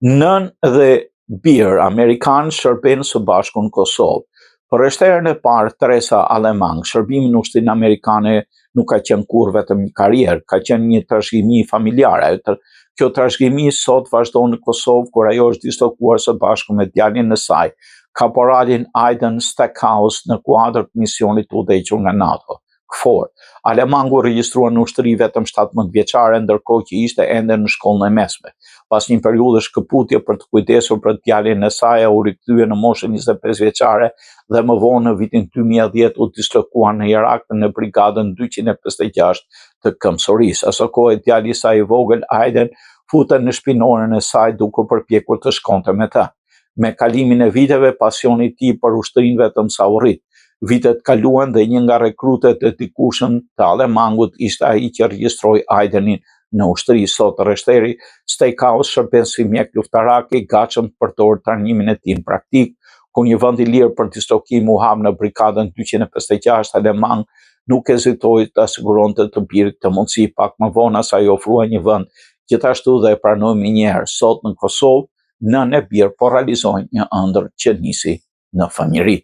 Nën dhe birë Amerikanë shërben së bashku në Kosovë. Për herën e parë Teresa Alemang, shërbimi në ushtrinë amerikane nuk ka qenë kur vetëm një karrierë, ka qenë një trashëgimi familjare. Kjo trashëgimi sot vazhdon në Kosovë, kur ajo është dislokuar së bashku me djalin e saj, kaporalin Aiden Stackhouse, në kuadër të misionit të udhëhequr nga NATO. KFOR. Alemangu regjistrua në ushtri vetëm 17 vjeçare, ndërkohë që ishte ende në shkollën e mesme. Pas një periudhe shkëputje për të kujdesur për djalin e saj, u rikthye në moshën 25 vjeçare dhe më vonë në vitin 2010 u dislokua në Irak në brigadën 256 të këmbësorisë. Asaj kohe djali i saj i vogël, Aiden, futën në shpinoren e saj duke përpjekur të shkonte me të. Me kalimin e viteve, pasioni i tij për ushtrinë vetëm sa u rrit. Vitet kaluan dhe një nga rekrutet e dikushëm të Alemangut ishte ai që regjistroi Aidenin në ushtri. Sot rreshteri Stackhouse shërben si mjek luftarak i gatshëm të përdorë trajnimin e tij në praktik. Kur një vend i lirë për dislokim u hap në brigadën 256, Alemang nuk hezitoi të siguronte të birit të mundësi. Pak më vonë asaj ofrua një vend, gjithashtu dhe e pranoi menjëherë. Sot në Kosovë, nënë e birë po realizojnë një ëndër që nisi në fëmijëri.